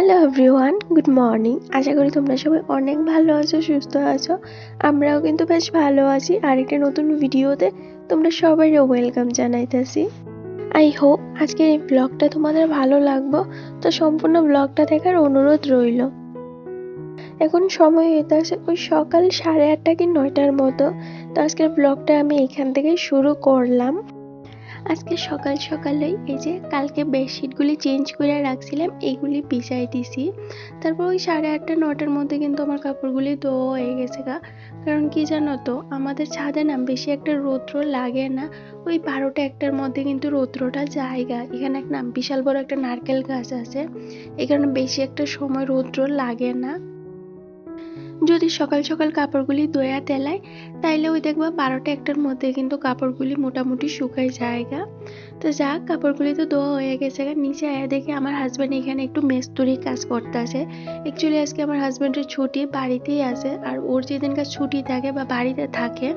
Hello everyone, good morning. আশা করি তোমরা সবাই অনেক ভালো আছো, সুস্থ আছো। আমরাও কিন্তু বেশ ভালো আছি। আরেকটা নতুন ভিডিওতে তোমরা সবাই ওয়েলকাম জানাইতেছি। আই হোপ আজকের এই ব্লগটা তোমাদের ভালো লাগবে, তো সম্পূর্ণ ব্লগটা দেখার অনুরোধ রইল। এখন সময় হতে আছে ওই সকাল 8:30 কি 9টার মতো। তো আজকের ব্লগটা আমি এখান থেকে শুরু করলাম। আজকে সকাল সকালেই এই যে কালকে বেডশিটগুলি চেঞ্জ করে রাখছিলাম, এইগুলি বিছাই দিছি। তারপর ওই 8:30 9টার মধ্যে কিন্তু আমার কাপড়গুলি ধোয়া হয়ে গেছে গা। কারণ কি জানো তো, আমাদের ছাদে না বেশি একটা রৌদ্র লাগে না। ওই 12টা 1টার মধ্যে কিন্তু রৌদ্রটা জায়গা। এখানে একটা বিশাল বড় একটা নারকেল গাছ আছে, এই কারণে বেশি একটা সময় রৌদ্র লাগে না। যদি সকাল সকাল কাপড়গুলি ধোয়া তেলায়, তাইলে ওই দেখবা 12টা 1টার মধ্যে কিন্তু কাপড়গুলি মোটামুটি শুকাই জায়গা। তো যাক, কাপড়গুলি তো ধোয়া হয়ে গেছে। নিচে আয়া দেখি আমার হাজব্যান্ড এখানে একটু মেস্তুরির কাজ করতে আছে। অ্যাকচুয়ালি আজকে আমার হাজব্যান্ডের ছুটি, বাড়িতেই আছে। আর ওর যেদিনকার ছুটি থাকে বা বাড়িতে থাকে,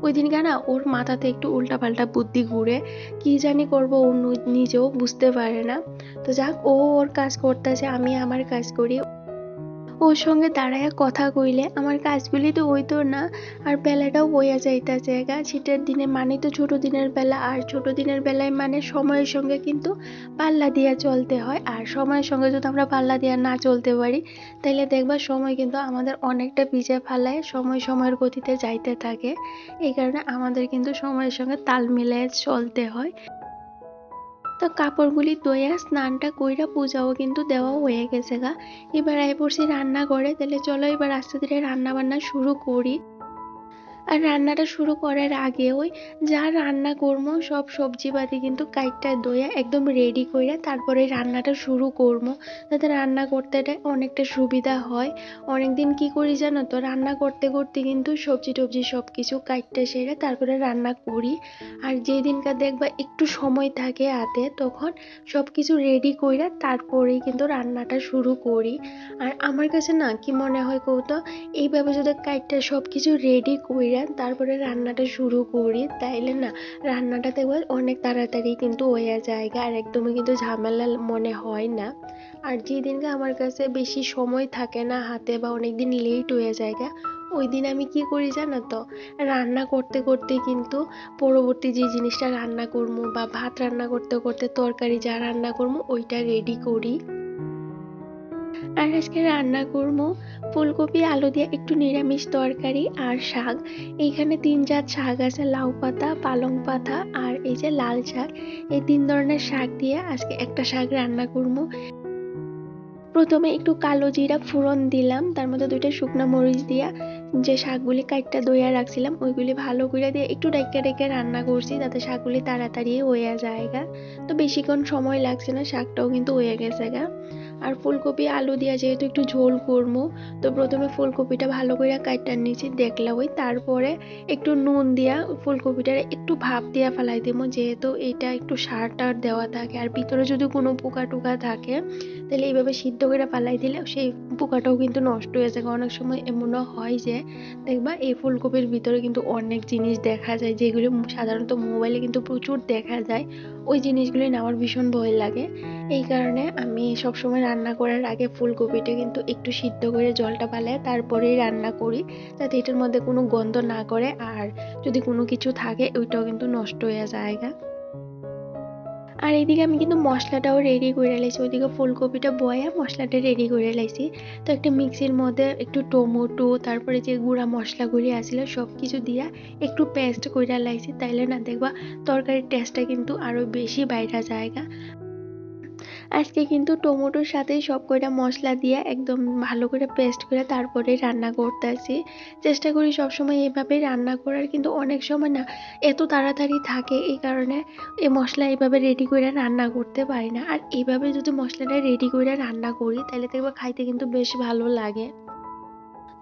ওই দিনকে না ওর মাথাতে একটু উল্টাপাল্টা বুদ্ধি ঘুরে, কি জানি করবো ও নিজেও বুঝতে পারে না। তো যাক, ও ওর কাজ করতেছে, আমি আমার কাজ করি। ওর সঙ্গে দাঁড়াইয়া কথা কইলে আমার কাজগুলি তো হইতো না, আর বেলাটাও বইয়া যাইতাছে গা। শীতের দিনে মানে তো ছোট দিনের বেলা, আর ছোট দিনের বেলায় মানে সময়ের সঙ্গে কিন্তু পাল্লা দিয়া চলতে হয়। আর সময়ের সঙ্গে যদি আমরা পাল্লা দিয়া না চলতে পারি, তাহলে দেখবা সময় কিন্তু আমাদের অনেকটা পিছিয়ে ফেলায়, সময়ের গতিতে যাইতে থাকে। এই কারণে আমাদের কিন্তু সময়ের সঙ্গে তাল মিলিয়ে চলতে হয়। তো কাপড়গুলি ধুইয়া স্নানটা কইরা পূজাও কিন্তু দেওয়া হয়ে গেছে গা। এবার আই পড়ছি রান্না করে, তাহলে চলো এবার আস্তে ধীরে রান্না বান্না শুরু করি। আর রান্নাটা শুরু করার আগে ওই যা রান্না করবো সব সবজিপাতি কিন্তু কাইটটা ধুইয়া একদম রেডি কইরা তারপরে রান্নাটা শুরু করবো, যাতে রান্না করতে অনেকটা সুবিধা হয়। অনেকদিন কি করি জানো তো, রান্না করতে করতে কিন্তু সবজি টবজি সব কিছু কাইটটা সেরে তারপরে রান্না করি। আর যেই দিনকার দেখবা একটু সময় থাকে হাতে, তখন সব কিছু রেডি কইরা তারপরেই কিন্তু রান্নাটা শুরু করি। আর আমার কাছে না কি মনে হয় কৌতো, এইভাবে যদি কাইটটা সব কিছু রেডি কইরা তারপরে রান্নাটা শুরু করি, তাইলে না রান্নাটা দেখবো অনেক তাড়াতাড়ি কিন্তু হয়ে যায় আর একদমই কিন্তু ঝামেলা মনে হয় না। আর যেদিনকে আমার কাছে বেশি সময় থাকে না হাতে বা অনেকদিন লেট হয়ে যায়, ওই দিন আমি কি করি জানো তো, রান্না করতে করতে কিন্তু পরবর্তী যে জিনিসটা রান্না করবো বা ভাত রান্না করতে করতে তরকারি যা রান্না করবো ওইটা রেডি করি। আর আজকে রান্না করবো ফুলকপি আলু দিয়ে একটু নিরামিষ তরকারি আর শাক। এইখানে 3 জাত শাক আছে, লাউ পাতা, পালং পাতা আর এই যে লাল শাক। এই 3 ধরনের শাক দিয়ে আজকে একটা শাক রান্না করবো। প্রথমে একটু কালো জিরা ফোড়ন দিলাম, তার মধ্যে 2টা শুকনা মরিচ দিয়া যে শাকগুলি কাইটটা ধুইয়া রাখছিলাম ওইগুলি ভালো করে দিয়ে একটু ডাইকা ডাইকা রান্না করছি, যাতে শাকগুলি তাড়াতাড়ি হয়ে যায় গা। তো বেশিক্ষণ সময় লাগছে না, শাকটাও কিন্তু হয়ে গেছে গা। আর ফুলকপি আলু দিয়া যেহেতু একটু ঝোল করবো, তো প্রথমে ফুলকপিটা ভালো করে কাইটটা নিয়েছি দেখলাম, ওই তারপরে একটু নুন দিয়া ফুলকপিটা একটু ভাপ দিয়া ফেলাই দিব, যেহেতু এটা একটু সার টার দেওয়া থাকে। আর ভিতরে যদি কোনো পোকা টোকা থাকে, তাহলে এইভাবে সিদ্ধ করে পালাই দিলে সেই পোকাটাও কিন্তু নষ্ট হয়ে যায়। অনেক সময় এমনও হয় যে দেখবা এই ফুলকপির ভিতরে কিন্তু অনেক জিনিস দেখা যায়, যেগুলো সাধারণত মোবাইলে কিন্তু প্রচুর দেখা যায়। ওই জিনিসগুলি না আমার ভীষণ ভয় লাগে। এই কারণে আমি সবসময় রান্না করার আগে ফুলকপিটা কিন্তু একটু সিদ্ধ করে জলটা পালায় তারপরেই রান্না করি, যাতে এটার মধ্যে কোনো গন্ধ না করে, আর যদি কোনো কিছু থাকে ওইটাও কিন্তু নষ্ট হয়ে যায়। আর এইদিকে আমি কিন্তু মশলাটাও রেডি করে লাইছি, ওইদিকে ফুলকপিটা বয়া মশলাটা রেডি করে লাইছি। তো একটা মিক্সির মধ্যে একটু টমেটো, তারপরে যে গুঁড়া মশলাগুলি আসলে সব কিছু দিয়া একটু পেস্ট করে লাইছি, তাইলে না দেখবা তরকারির টেস্টটা কিন্তু আরো বেশি বাইরা জায়গা। আজকে কিন্তু টমেটোর সাথেই সব কয়টা মশলা দিয়ে একদম ভালো করে পেস্ট করে তারপরে রান্না করতেছি। চেষ্টা করি সবসময় এভাবে রান্না করার, কিন্তু অনেক সময় না এত তাড়াতাড়ি থাকে, এই কারণে এই মশলা এইভাবে রেডি করে রান্না করতে পারি না। আর এইভাবে যদি মশলাটা রেডি করে রান্না করি, তাহলে দেখবা খাইতে কিন্তু বেশ ভালো লাগে।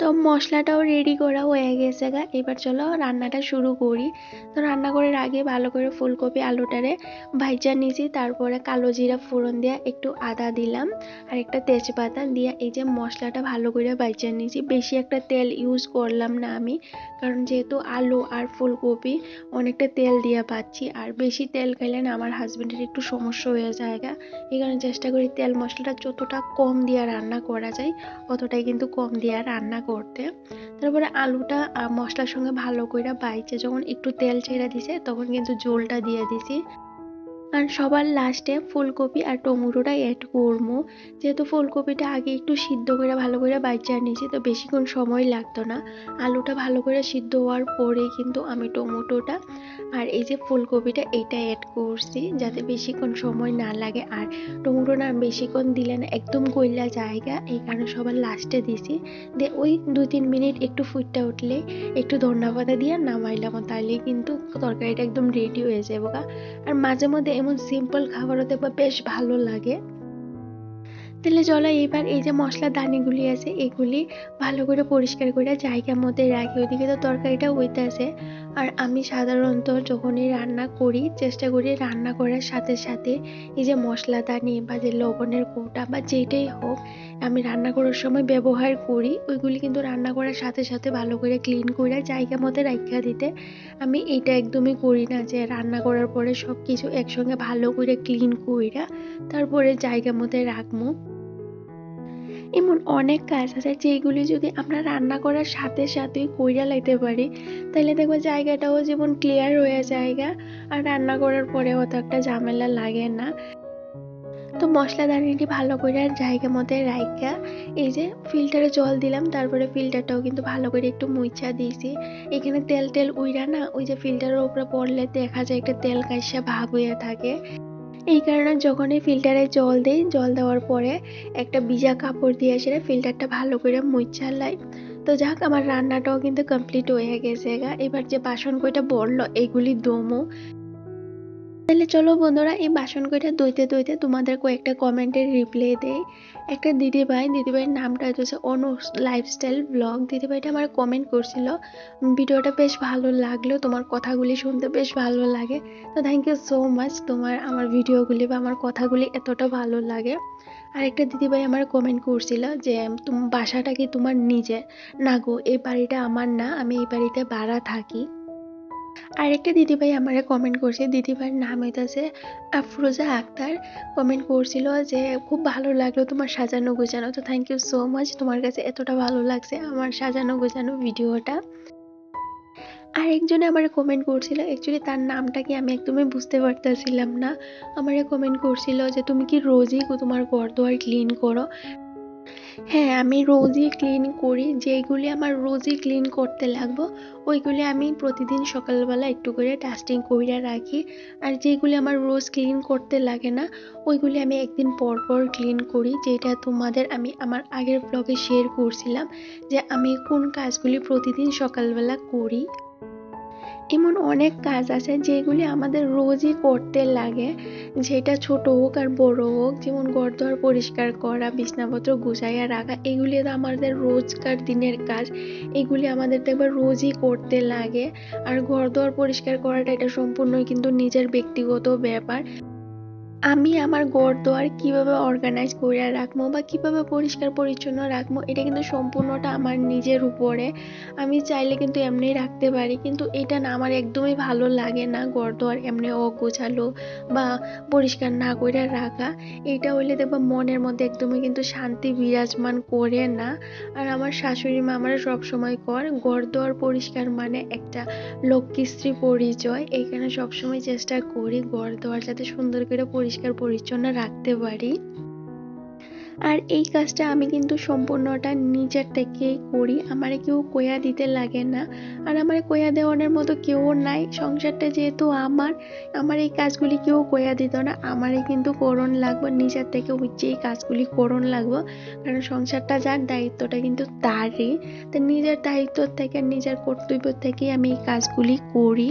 তো তো মশলাটাও রেডি করা হয়ে গেছে গা। এবার চলো রান্নাটা শুরু করি। তো রান্না করার আগে ভালো করে ফুলকপি আলুটারে ভাইজা নিয়েছি, তারপরে কালো জিরা ফোড়ন দিয়ে একটু আদা দিলাম আর একটা তেজপাতা দিয়ে এই যে মশলাটা ভালো করে ভাইজা নিয়েছি। বেশি একটা তেল ইউজ করলাম না আমি, কারণ যেহেতু আলু আর ফুলকপি অনেকটা তেল দিয়ে পাচ্ছি, আর বেশি তেল খাইলে না আমার হাজবেন্ডের একটু সমস্যা হয়ে যায়। এই কারণে চেষ্টা করি তেল মশলাটা যতটা কম দিয়ে রান্না করা যায় অতটাই কিন্তু কম দিয়ে রান্না করতে। তারপরে আলুটা মশলার সঙ্গে ভালো করে বাইচে যখন একটু তেল ছেড়ে দিছে তখন কিন্তু ঝোলটা দিয়ে দিছি। আর সবার লাস্টে ফুলকপি আর টমেটোটা অ্যাড করবো। যেহেতু ফুলকপিটা আগে একটু সিদ্ধ করে ভালো করে বাইচা নিয়েছি, তো বেশিক্ষণ সময় লাগতো না। আলুটা ভালো করে সিদ্ধ হওয়ার পরে কিন্তু আমি টমেটোটা আর এই যে ফুলকপিটা এটা অ্যাড করছি, যাতে বেশিক্ষণ সময় না লাগে। আর টমেটো না বেশিক্ষণ দিলে না একদম গইলা জায়গা, এই কারণে সবার লাস্টে দিছি। দিয়ে ওই 2-3 মিনিট একটু ফুটটা উঠলে একটু ধনিয়া পাতা দিয়ে নামাইলাম, তাহলে কিন্তু তরকারিটা একদম রেডি হয়ে যাবে। আর মাঝে মধ্যে এমন সিম্পল খাবারও দেখবা বেশ ভালো লাগে। তাহলে চলো এবার এই যে মশলা দানিগুলি আছে এগুলি ভালো করে পরিষ্কার করে জায়গার মধ্যে রাখি। ওইদিকে তো তরকারিটা হইতেছে। আর আমি সাধারণত যখনই রান্না করি চেষ্টা করি রান্না করার সাথে সাথে এই যে মশলা দানি বা যে লবণের কৌটা বা যেটাই হোক আমি রান্না করার সময় ব্যবহার করি, ওইগুলি কিন্তু রান্না করার সাথে সাথে ভালো করে ক্লিন করে জায়গার মধ্যে রাখা দিতে। আমি এটা একদমই করি না যে রান্না করার পরে সব কিছু একসঙ্গে ভালো করে ক্লিন কইরা তারপরে জায়গার মধ্যে রাখবো। এমন অনেক কাজ আছে যেগুলি যদি আমরা রান্না করার সাথে সাথেই কইরা লাইতে পারি, তাহলে দেখবো জায়গাটাও যেমন ক্লিয়ার হয়ে জায়গা, আর রান্না করার পরে অত একটা ঝামেলা লাগে না। তো মশলা দানিটি ভালো করে আর জায়গা মধ্যে রাইখা এই যে ফিল্টারে জল দিলাম, তারপরে ফিল্টারটাও কিন্তু ভালো করে একটু মুইছা দিয়েছি। এখানে তেল টেল উইরা না ওই যে ফিল্টারের উপরে পড়লে দেখা যায় একটা তেল কাইসা ভাব হয়ে থাকে। এই কারণে যখনই ফিল্টারে জল দেই, জল দেওয়ার পরে একটা ভিজা কাপড় দিয়ে সেটা ফিল্টারটা ভালো করে মুইছা লাই। তো যাক আমার রান্নাটাও কিন্তু কমপ্লিট হয়ে গেছে গা। এবার যে বাসন কয়টা বললো এগুলি দমো। তাহলে চলো বন্ধুরা এই বাসন কয়টা ধুইতে ধুইতে তোমাদের কয়েকটা কমেন্টের রিপ্লাই দেই। একটা দিদিভাইয়ের নামটা হচ্ছে অনু লাইফস্টাইল ব্লগ। দিদিভাইটা আমার কমেন্ট করছিল ভিডিওটা বেশ ভালো লাগলো, তোমার কথাগুলি শুনতে বেশ ভালো লাগে। তো থ্যাংক ইউ সো মাচ, তোমার আমার ভিডিওগুলি বা আমার কথাগুলি এতটা ভালো লাগে। আর একটা দিদিভাই আমার কমেন্ট করছিল যে বাসাটা কি তোমার নিজের? না গো, এই বাড়িটা আমার না, আমি এই বাড়িতে ভাড়া থাকি। আরেকটা দিদিভাই আমারে কমেন্ট করছে, দিদিভাইয়ের নাম হইতাছে আফরোজা আক্তার। কমেন্ট করছিল যে খুব ভালো লাগলো তোমার সাজানো গোছানো। তো থ্যাংক ইউ সো মাচ, তোমার কাছে এতটা ভালো লাগছে আমার সাজানো গোছানো ভিডিওটা। আরেকজনে আমারে কমেন্ট করছিল, অ্যাকচুয়ালি তার নামটা কি আমি একদমই বুঝতে পারতেছিলাম না। আমারে কমেন্ট করছিল যে তুমি কি রোজই তোমার ঘর দুয়ার ক্লিন করো? হ্যাঁ, আমি রোজই ক্লিন করি। যেইগুলি আমার রোজই ক্লিন করতে লাগবো ওইগুলি আমি প্রতিদিন সকালবেলা একটু করে ডাস্টিং কইরা রাখি। আর যেইগুলি আমার রোজ ক্লিন করতে লাগে না ওইগুলি আমি একদিন পর পর ক্লিন করি, যেটা তোমাদের আমি আমার আগের ব্লগে শেয়ার করছিলাম যে আমি কোন কাজগুলি প্রতিদিন সকালবেলা করি। এমন অনেক কাজ আছে যেগুলি আমাদের রোজই করতে লাগে, যেটা ছোট হোক আর বড় হোক। যেমন ঘরদোর পরিষ্কার করা, বিছানাপত্র গুছাইয়া রাখা, এগুলি তো আমাদের রোজকার দিনের কাজ। এগুলি আমাদের দেখবে রোজই করতে লাগে। আর ঘরদোর পরিষ্কার করাটা এটা সম্পূর্ণই কিন্তু নিজের ব্যক্তিগত ব্যাপার। আমি আমার ঘর-দুয়ার কিভাবে অর্গানাইজ কইরা রাখবো বা কিভাবে পরিষ্কার পরিচ্ছন্ন রাখবো এটা কিন্তু সম্পূর্ণটা আমার নিজের উপরে। আমি চাইলে কিন্তু এমনিই রাখতে পারি, কিন্তু এটা না আমার একদমই ভালো লাগে না ঘর-দুয়ার এমনি অগোছালো বা পরিষ্কার না কইরা রাখা। এটা হইলে দেখবা মনের মধ্যে একদমই কিন্তু শান্তি বিরাজমান করে না। আর আমার শাশুড়ি মা আমারে সবসময় কয় ঘর-দুয়ার পরিষ্কার মানে একটা লক্ষ্মী পরিচয়। এইখানে সবসময় চেষ্টা করি ঘর-দুয়ার যাতে সুন্দর করে পরিষ্কার পরিচ্ছন্ন রাখতে পারি। আর এই কাজটা আমি কিন্তু সম্পূর্ণটা নিজের থেকেই করি, আমারে কেউ কইয়া দিতে লাগে না। আর আমার কইয়া দেওয়ানোর মতো কেউ নাই। সংসারটা যেহেতু আমার এই কাজগুলি কেউ কইয়া দিত না, আমারই কিন্তু করণ লাগবে, নিজের থেকে উঠছে এই কাজগুলি করণ লাগবে। কারণ সংসারটা যার, দায়িত্বটা কিন্তু তারই। তো নিজের দায়িত্ব থেকে নিজের কর্তব্য থেকেই আমি এই কাজগুলি করি।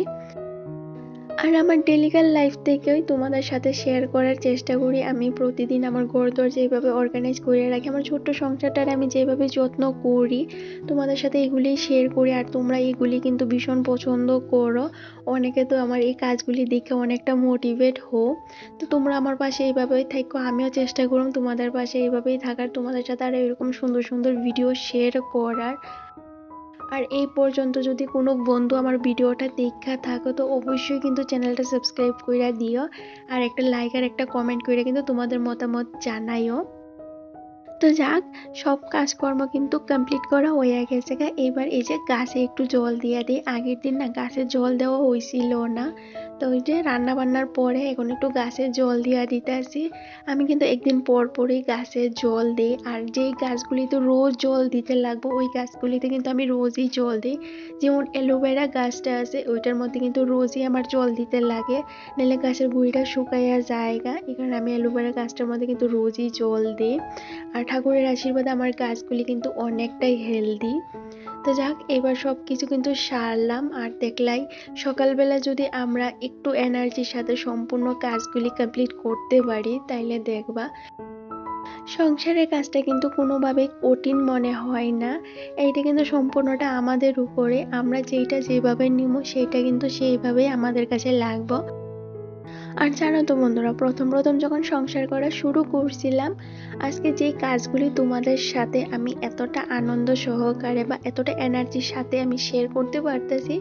আর আর আমার ডেইলিকার লাইফ থেকেই তোমাদের সাথে শেয়ার করার চেষ্টা করি। আমি প্রতিদিন আমার ঘরদোর যেভাবে অর্গানাইজ করে রাখি, আমার ছোট্ট সংসারটার আমি যেভাবে যত্ন করি, তোমাদের সাথে এগুলি শেয়ার করি। আর তোমরা এগুলি কিন্তু ভীষণ পছন্দ করো, অনেকে তো আমার এই কাজগুলি দেখে অনেকটা মোটিভেট হও। তো তোমরা আমার পাশে এইভাবেই থাকো, আমিও চেষ্টা করুম তোমাদের পাশে এইভাবেই থাকার, তোমাদের সাথে আর এরকম সুন্দর সুন্দর ভিডিও শেয়ার করার। আর এই পর্যন্ত যদি কোনো বন্ধু আমার ভিডিওটা দেখা থাকো তো অবশ্যই কিন্তু চ্যানেলটা সাবস্ক্রাইব করে দিও, আর একটা লাইক আর একটা কমেন্ট করে কিন্তু তোমাদের মতামত জানাইও। তো যাক, সব কাজকর্ম কিন্তু কমপ্লিট করা হয়ে গেছে। এবার এই যে গাছে একটু জল দিয়ে দিই। আগের দিন না গাছে জল দেওয়া হয়েছিল না, তো ওই যে রান্না বান্নার পরে এখন একটু গাছে জল দিয়ে দিতে আসি। আমি কিন্তু একদিন পর পরই গাছে জল দিই, আর যেই গাছগুলিতে রোজ জল দিতে লাগবো ওই গাছগুলিতে কিন্তু আমি রোজই জল দিই। যেমন অ্যালোভেরা গাছটা আছে, ওইটার মধ্যে কিন্তু রোজই আমার জল দিতে লাগে, নাহলে গাছের গুঁড়িটা শুকাইয়া জায়গা। এখানে আমি অ্যালোভেরা গাছটার মধ্যে কিন্তু রোজই জল দিই। আর ঠাকুরের আশীর্বাদে আমার গাছগুলি কিন্তু অনেকটাই হেলদি। তো যাক, এবার সব কিছু কিন্তু সারলাম। আর দেখলাই সকালবেলা যদি আমরা একটু এনার্জির সাথে সম্পূর্ণ কাজগুলি কমপ্লিট করতে পারি, তাইলে দেখবা সংসারের কাজটা কিন্তু কোনোভাবে কঠিন মনে হয় না। এইটা কিন্তু সম্পূর্ণটা আমাদের উপরে, আমরা যেটা যেভাবে নিব সেটা কিন্তু সেইভাবেই আমাদের কাছে লাগবে। আর জানো তো বন্ধুরা, প্রথম যখন সংসার করা শুরু করছিলাম, আজকে যে কাজগুলি তোমাদের সাথে আমি এতটা আনন্দ সহকারে বা এতটা এনার্জির সাথে আমি শেয়ার করতে পারতেছি,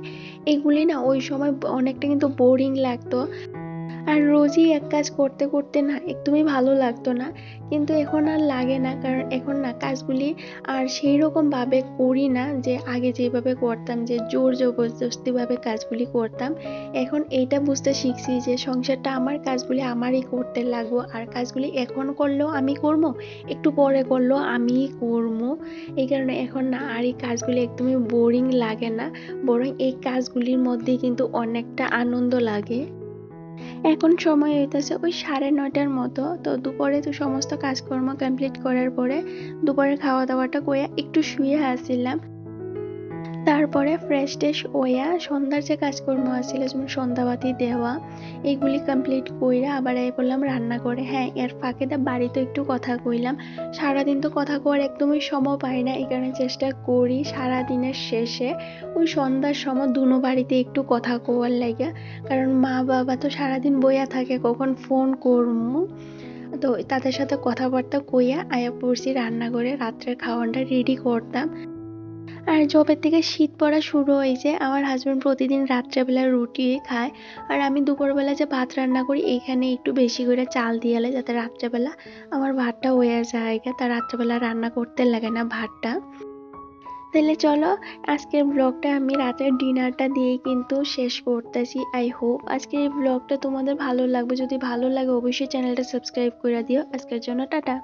এগুলি না ওই সময় অনেকটা কিন্তু বোরিং লাগতো। আর রোজই এক কাজ করতে করতে না একদমই ভালো লাগতো না। কিন্তু এখন আর লাগে না, কারণ এখন না কাজগুলি আর সেই রকম ভাবে করি না যে আগে যেভাবে করতাম, যে জোর জবরদস্তি ভাবে কাজগুলি করতাম। এখন এইটা বুঝতে শিখছি যে সংসারটা আমার, কাজগুলি আমারই করতে লাগবো। আর কাজগুলি এখন করলেও আমি করবো, একটু পরে করলেও আমিই করবো। এই কারণে এখন না আর এই কাজগুলি একদমই বোরিং লাগে না, বরং এই কাজগুলির মধ্যে কিন্তু অনেকটা আনন্দ লাগে। এখন সময় হইতেছে ওই 9:30টার মতো। তো দুপুরে তো সমস্ত কাজকর্ম কমপ্লিট করার পরে দুপুরের খাওয়া দাওয়াটা কইয়া একটু শুয়ে আসছিলাম। তারপরে ফ্রেশ ট্রেশ হইয়া সন্ধ্যার যে কাজকর্ম আছিল, যেমন সন্ধ্যাবাতি দেওয়া, এইগুলি কমপ্লিট কইরা আবার এই বললাম রান্না করে। হ্যাঁ, এর ফাঁকে বাড়িতে একটু কথা কইলাম। সারাদিন তো কথা কওয়ার একদমই সময় পাই না, এই কারণে চেষ্টা করি সারাদিনের শেষে ওই সন্ধ্যার সময় দুনো বাড়িতে একটু কথা কওয়ার লাগে। কারণ মা বাবা তো সারাদিন বইয়া থাকে, কখন ফোন করমু। তো তাদের সাথে কথাবার্তা কইয়া আয়া পড়ছি রান্না করে রাত্রের খাওয়ানটা রেডি করতাম। আর যবে থেকে শীত পড়া শুরু হয়েছে, আমার হাজবেন্ড প্রতিদিন রাত্রেবেলা রুটি খায়। আর আমি দুপুরবেলা যে ভাত রান্না করি এইখানে একটু বেশি করে চাল দিয়ালে, যাতে রাত্রেবেলা আমার ভাতটা হয়ে যায়, তা রাত্রেবেলা রান্না করতে লাগে না ভাতটা। তাহলে চলো, আজকের ব্লগটা আমি রাতের ডিনারটা দিয়েই কিন্তু শেষ করতেছি। আই হোপ আজকের এই ব্লগটা তোমাদের ভালো লাগবে। যদি ভালো লাগে অবশ্যই চ্যানেলটা সাবস্ক্রাইব করে দিও। আজকের জন্য টাটা।